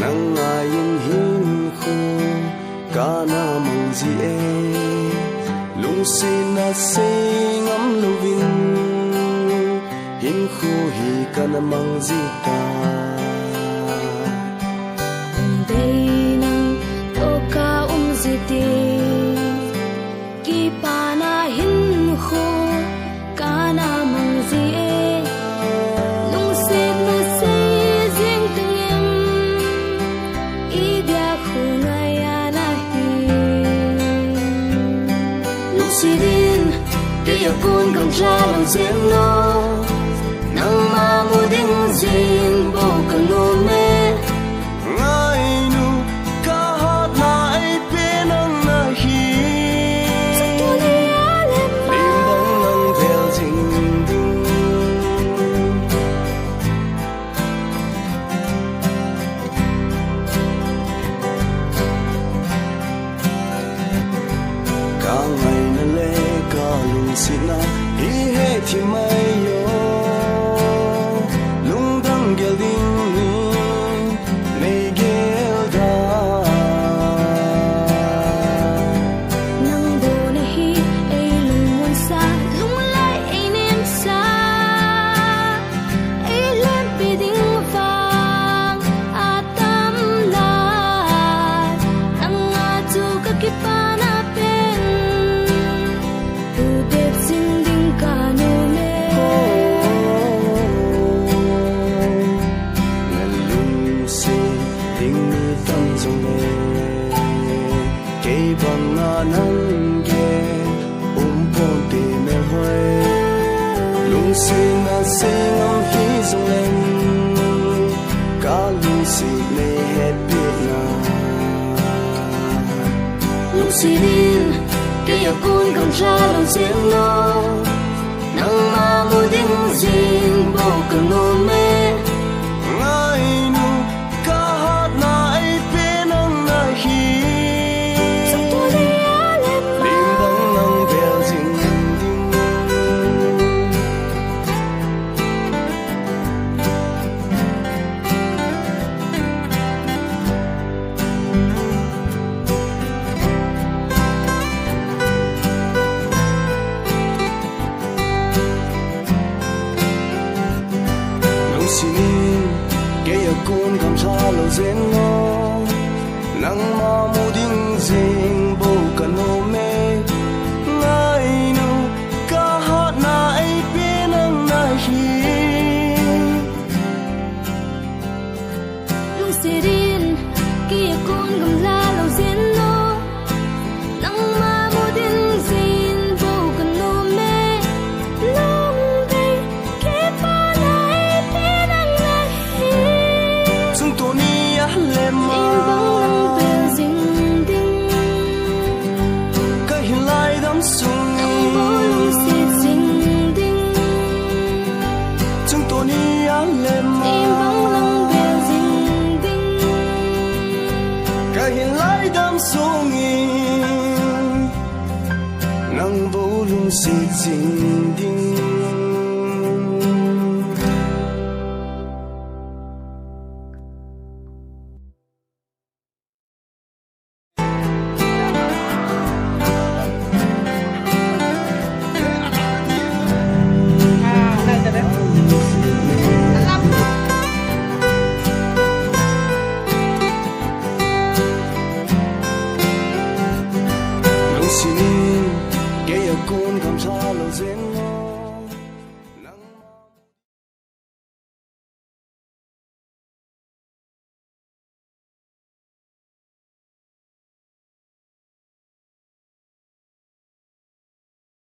nang ayin hin khu kana mang ji e lung sin na sing am lovin hin khu hi kana mang ji ta day nang to ka ji ti ki pa na hin khu kana mang ji e lung sin na se jing tim i dia khu na ya na hi lung sin ke ya kun kam cha lo zen no nang ma mu ding jing bo kan no me ngai nu ka hat na ai pe nang na hi lim bang nang vel jing ding ka ngai na le ka lung sin na hi he thi mai yo lung dang gel ding ni nei gel da nang bo na hi ai lung wan sa lung lai ai nem sa ai lem bi ding fang atam la nang a chu ka ki pa na pen tu de sin ding ka no me na lung si ding ni tam jong le ke bang na nang ge pon te me hoi lung si na sing am hi jong le ka lung si ne het pi na lung sin ke ya kun kam cha lo zen no nang ma mu ding jing bo kan no me ngai nu ka hat na ai pe nang na hi lim bang nang vel jing ding lung sin ke ya kun kam cha lo zen no nang ma mu ding jing bo kan no me ngai nu ka hat na ai pe nang na hi lung sirin ke ya kun kam la lo zen no nang ma mu ding jing bo kan no me long day ke pa na ai pe nang na hi chung to ni a le ma im bang nang vel jing ding ka hin lai dam sung bo lung si jing ding chung to ni a le ma im bang nang vel jing ding ka hin lai dam sung nang bo lung si jing ding